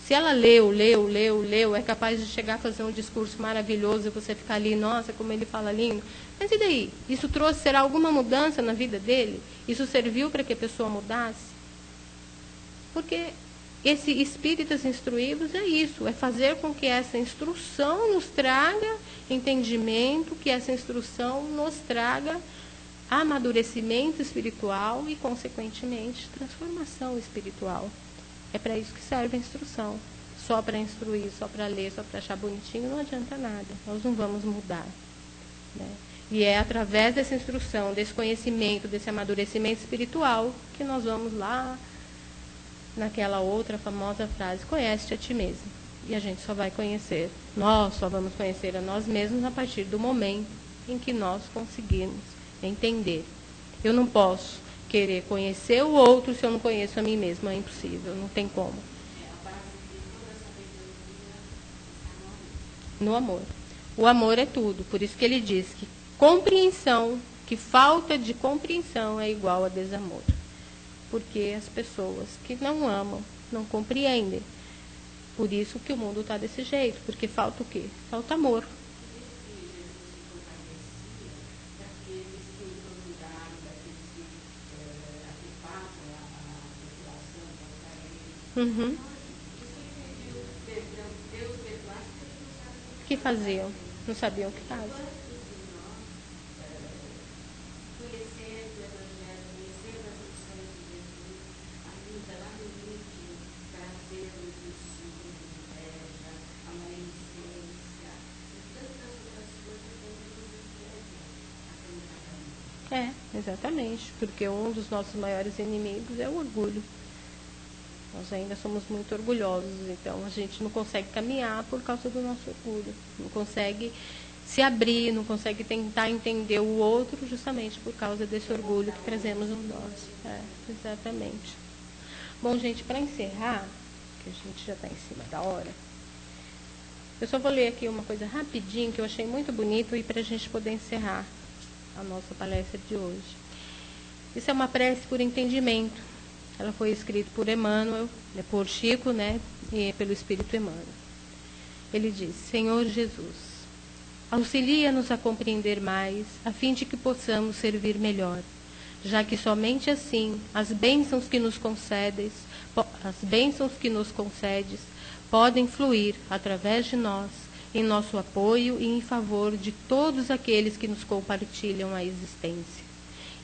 Se ela leu, é capaz de chegar a fazer um discurso maravilhoso e você ficar ali, nossa, como ele fala lindo. Mas e daí? Isso será alguma mudança na vida dele? Isso serviu para que a pessoa mudasse? Porque esse espíritas instruídos é isso, é fazer com que essa instrução nos traga entendimento, que essa instrução nos traga amadurecimento espiritual e, consequentemente, transformação espiritual. É para isso que serve a instrução. Só para instruir, só para ler, só para achar bonitinho, não adianta nada. Nós não vamos mudar. Né? E é através dessa instrução, desse conhecimento, desse amadurecimento espiritual, que nós vamos lá naquela outra famosa frase, conhece-te a ti mesmo. E a gente só vai conhecer, nós só vamos conhecer a nós mesmos a partir do momento em que nós conseguirmos entender. Eu não posso querer conhecer o outro se eu não conheço a mim mesmo, é impossível, não tem como. No amor. O amor é tudo, por isso que ele diz que compreensão, que falta de compreensão é igual a desamor. Porque as pessoas que não amam, não compreendem. Por isso que o mundo está desse jeito, porque falta o quê? Falta amor. Uhum. O que faziam? Não sabiam o que faziam. É, exatamente, porque um dos nossos maiores inimigos é o orgulho. Nós ainda somos muito orgulhosos, então a gente não consegue caminhar por causa do nosso orgulho. Não consegue se abrir, não consegue tentar entender o outro justamente por causa desse orgulho que trazemos em nós. É, exatamente. Bom, gente, para encerrar, que a gente já está em cima da hora, eu só vou ler aqui uma coisa rapidinho que eu achei muito bonito e para a gente poder encerrar a nossa palestra de hoje. Isso é uma prece por entendimento. Ela foi escrita por Emmanuel, por Chico, né, e pelo Espírito Emmanuel. Ele diz: Senhor Jesus, auxilia-nos a compreender mais, a fim de que possamos servir melhor, já que somente assim as bênçãos que nos concedes podem fluir através de nós, em nosso apoio e em favor de todos aqueles que nos compartilham a existência.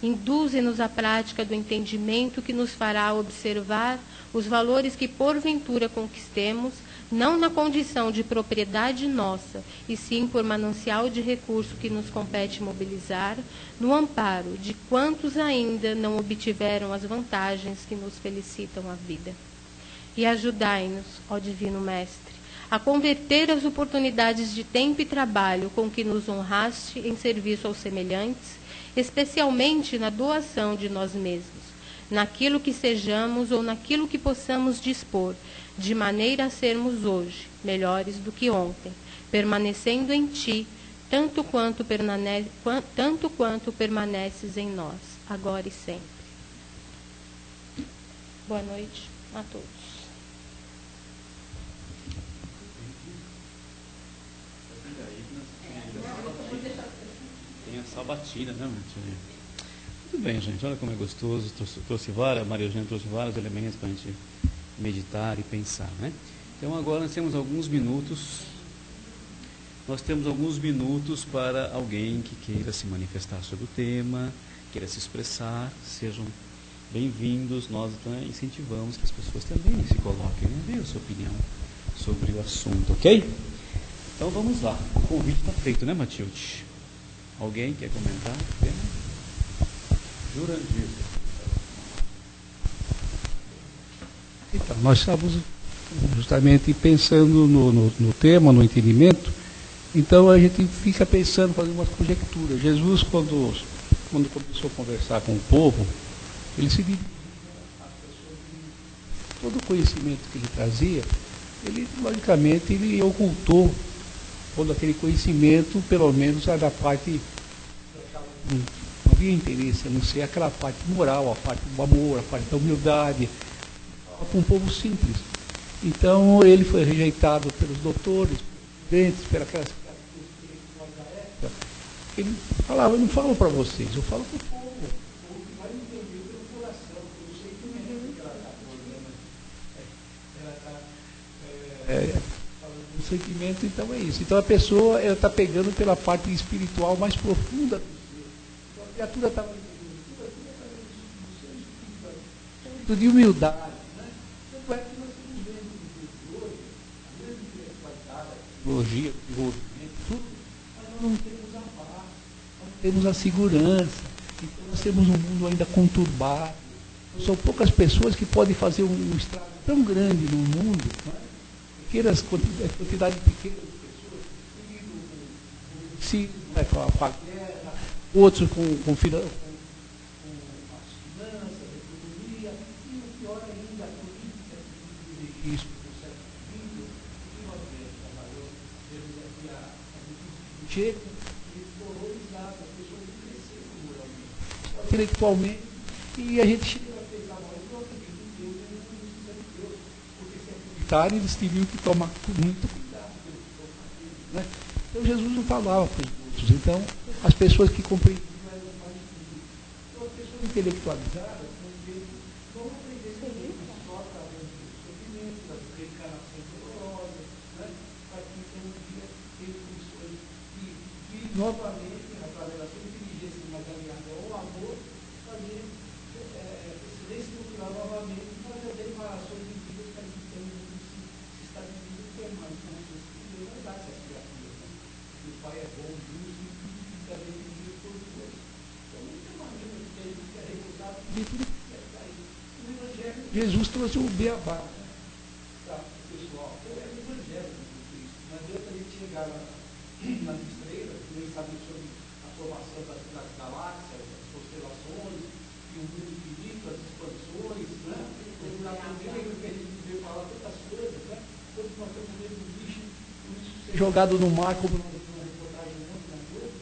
Induze-nos à prática do entendimento que nos fará observar os valores que porventura conquistemos, não na condição de propriedade nossa, e sim por manancial de recurso que nos compete mobilizar, no amparo de quantos ainda não obtiveram as vantagens que nos felicitam a vida. E ajudai-nos, ó Divino Mestre, a converter as oportunidades de tempo e trabalho com que nos honraste em serviço aos semelhantes, especialmente na doação de nós mesmos, naquilo que sejamos ou naquilo que possamos dispor, de maneira a sermos hoje melhores do que ontem, permanecendo em ti, tanto quanto permaneces em nós, agora e sempre. Boa noite a todos. Tem a sabatina, né, Matia? Muito bem, gente. Olha como é gostoso. A Maria Eugênia trouxe vários elementos para a gente meditar e pensar, né? Então agora nós temos alguns minutos. Nós temos alguns minutos para alguém que queira se manifestar sobre o tema, queira se expressar. Sejam bem-vindos. Nós então incentivamos que as pessoas também se coloquem, né? Dê a sua opinião sobre o assunto, ok? Então vamos lá. O convite está feito, né, Matilde? Alguém quer comentar? Jurandir. Então, nós estamos justamente pensando no tema, no entendimento. Então a gente fica pensando, fazendo umas conjecturas. Jesus, quando começou a conversar com o povo, ele se dividiu. Todo o conhecimento que ele trazia, ele, logicamente, ele ocultou todo aquele conhecimento, pelo menos a da parte, não havia interesse, a não ser aquela parte moral, a parte do amor, a parte da humildade, para um povo simples. Então ele foi rejeitado pelos doutores, pelos pelas ele falava, eu não falo para vocês, eu falo para o povo. O povo que vai entender pelo coração, pelo sentimento que ela está falando. Ela está falando do sentimento, então é isso. Então a pessoa está pegando pela parte espiritual mais profunda do ser. Então a criatura estava entendendo tudo de humildade. Né? Tanto é que nós estamos vendo no hoje, a grande intelectualidade, a tecnologia, o desenvolvimento, tudo, mas nós não temos a paz, nós não temos a segurança. Então nós temos um mundo ainda conturbado. Então, são poucas pessoas que podem fazer um estrago tão grande no mundo, não é? Pequenas quantidade pequena de pessoas, se com a guerra, outros com as finanças, a economia, e o pior ainda, a política de risco do século XX, que nós vemos aqui a chega e horrorizado, as pessoas cresceram moralmente, intelectualmente, e a gente chega a pensar, mas eu acredito em Deus, eu não precisa de Deus, porque se acreditarem, eles teriam que tomar muito cuidado pelo que estão fazendo, né? Então Jesus não falava para os outros. Então as pessoas que compreendiam eram mais difíceis. Então as pessoas intelectualizadas vão aprender só através do sofrimento, das reencarnações dolorosas, né? Para que então um dia tenham condições de novamente, através da sua inteligência mais alinhada ao amor, fazer reestruturar novamente, fazer declarações de vida para que então se estabilize o que é mais consciência que Deus vai dar essas criaturas. Né? O Pai é bom, justo e também tem Deus por coisa. Então não tem maneira de que a gente quer recusar de tudo que quer cair. O Evangelho, Jesus trouxe o beabá, né? Tá, pessoal, é o Evangelho de Cristo. Não adianta a gente chegar nas estrelas, nem saber sobre a formação das galáxias, das constelações, e o mundo infinito, as expansões, né? Na primeira que a gente veio falar tantas coisas, né? Quando nós estamos vendo um lixo ser jogado no mar, como nós temos uma reportagem ontem na Globo,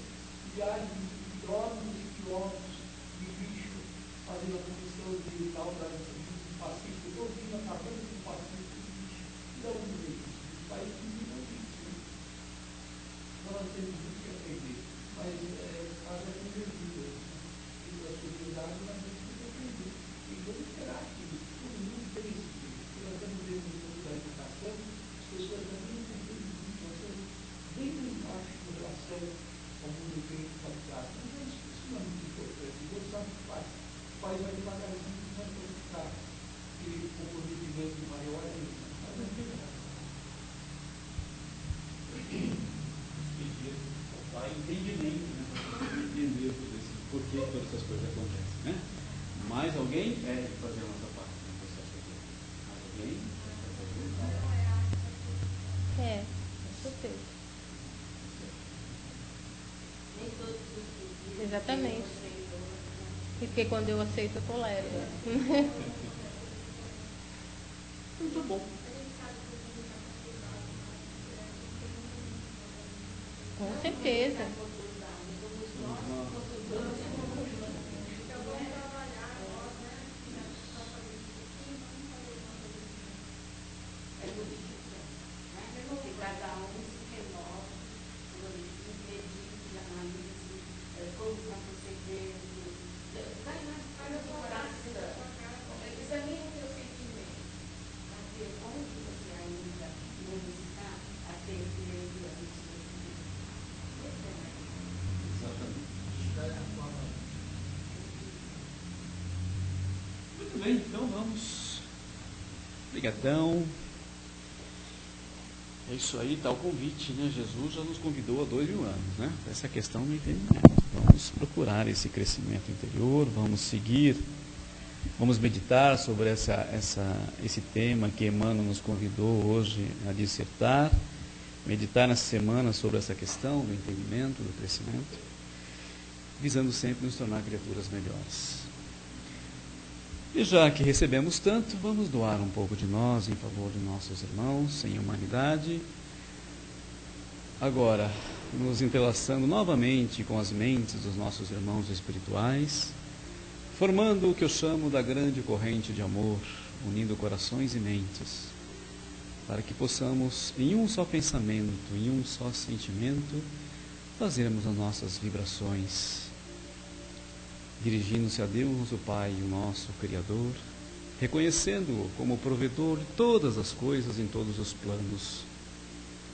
viagem de quilômetros e quilômetros de lixo, fazendo a condição ambiental do Pacífico, todinho, acabando com o Pacífico de lixo. E da onde vem isso? Dos países desenvolvidos, né? Então nós temos muito que aprender, mas haja convertido, a sociedade, mas a gente tem que aprender. E vamos esperar que todo mundo tenha esse jeito. Porque nós estamos vendo no mundo da educação, as pessoas também não compreendem muito, nós estamos bem mais baixo com relação ao mundo intelectualizado. Então isso não é muito importante. Deus sabe o que faz. O país vai devagarzinho, vai ficar aquele comprometimento maior ainda. Mas não tem nada. Vai entendimento, né? Entender tudo isso, por que todas essas coisas acontecem, né? Mais alguém quer fazer a nossa parte no processo aqui? Mais alguém? Com certeza. Exatamente. Porque quando eu aceito, eu tolero. Muito bom. Com certeza. Muito bem, então vamos. Obrigadão. É isso aí, está o convite, né? Jesus já nos convidou há 2000 anos, né? Essa é a questão do entendimento. Vamos procurar esse crescimento interior, vamos seguir, vamos meditar sobre esse tema que Emmanuel nos convidou hoje a dissertar, meditar nessa semana sobre essa questão do entendimento, do crescimento, visando sempre nos tornar criaturas melhores. E já que recebemos tanto, vamos doar um pouco de nós em favor de nossos irmãos em humanidade. Agora, nos entrelaçando novamente com as mentes dos nossos irmãos espirituais, formando o que eu chamo da grande corrente de amor, unindo corações e mentes, para que possamos, em um só pensamento, em um só sentimento, fazermos as nossas vibrações, dirigindo-se a Deus, o Pai, o nosso Criador, reconhecendo-o como provedor de todas as coisas em todos os planos.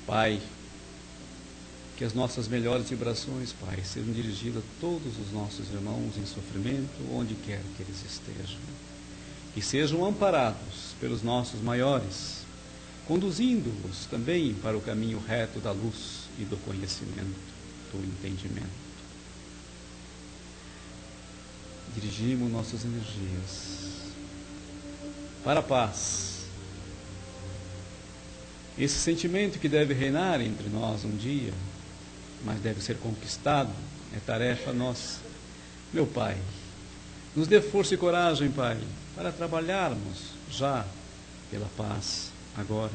Pai, que as nossas melhores vibrações, Pai, sejam dirigidas a todos os nossos irmãos em sofrimento, onde quer que eles estejam, e sejam amparados pelos nossos maiores, conduzindo-os também para o caminho reto da luz e do conhecimento, do entendimento. Dirigimos nossas energias para a paz. Esse sentimento que deve reinar entre nós um dia, mas deve ser conquistado, é tarefa nossa. Meu Pai, nos dê força e coragem, Pai, para trabalharmos já pela paz agora.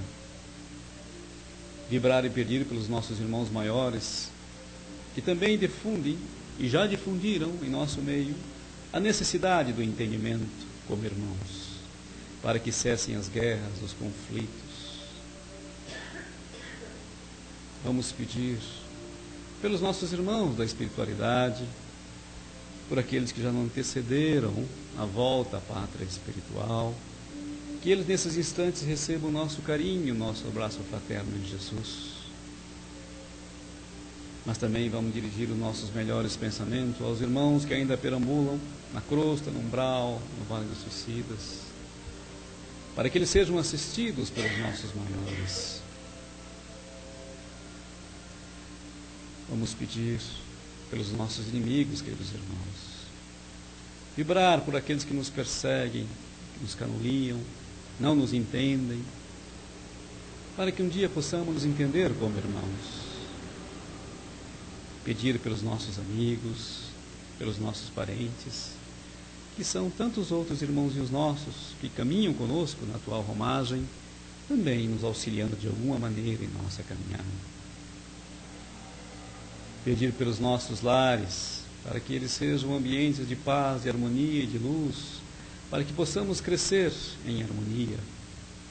Vibrar e pedir pelos nossos irmãos maiores, que também difundem e já difundiram em nosso meio a necessidade do entendimento como irmãos, para que cessem as guerras, os conflitos. Vamos pedir pelos nossos irmãos da espiritualidade, por aqueles que já não antecederam a volta à pátria espiritual, que eles nesses instantes recebam o nosso carinho, o nosso abraço fraterno de Jesus. Mas também vamos dirigir os nossos melhores pensamentos aos irmãos que ainda perambulam na crosta, no umbral, no vale dos suicidas, para que eles sejam assistidos pelos nossos maiores. Vamos pedir pelos nossos inimigos, queridos irmãos. Vibrar por aqueles que nos perseguem, que nos caluniam, não nos entendem, para que um dia possamos nos entender como irmãos. Pedir pelos nossos amigos, pelos nossos parentes, que são tantos outros irmãozinhos nossos que caminham conosco na atual romagem, também nos auxiliando de alguma maneira em nossa caminhada. Pedir pelos nossos lares, para que eles sejam ambientes de paz, de harmonia e de luz, para que possamos crescer em harmonia,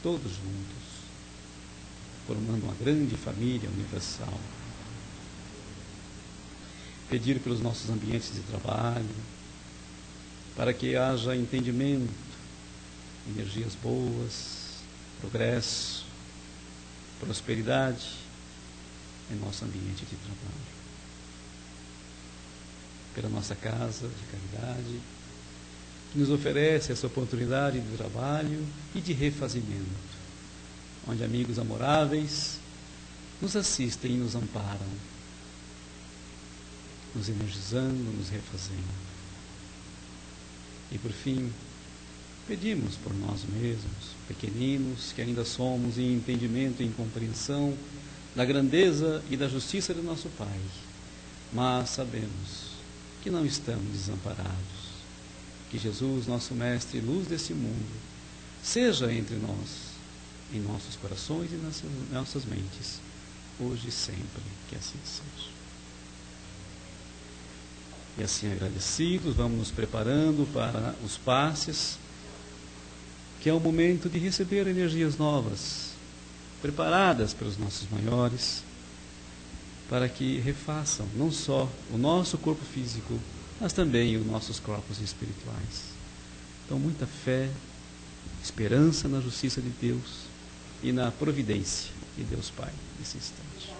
todos juntos, formando uma grande família universal. Pedir pelos nossos ambientes de trabalho, para que haja entendimento, energias boas, progresso, prosperidade em nosso ambiente de trabalho. Pela nossa casa de caridade, que nos oferece essa oportunidade de trabalho e de refazimento, onde amigos amoráveis nos assistem e nos amparam, nos energizando, nos refazendo. E por fim, pedimos por nós mesmos, pequeninos, que ainda somos em entendimento e em compreensão da grandeza e da justiça de nosso Pai, mas sabemos que não estamos desamparados. Que Jesus, nosso Mestre e luz desse mundo, seja entre nós, em nossos corações e nas nossas mentes, hoje e sempre, que assim seja. E assim agradecidos, vamos nos preparando para os passes, que é o momento de receber energias novas, preparadas pelos nossos maiores, para que refaçam não só o nosso corpo físico, mas também os nossos corpos espirituais. Então, muita fé, esperança na justiça de Deus e na providência de Deus Pai nesse instante.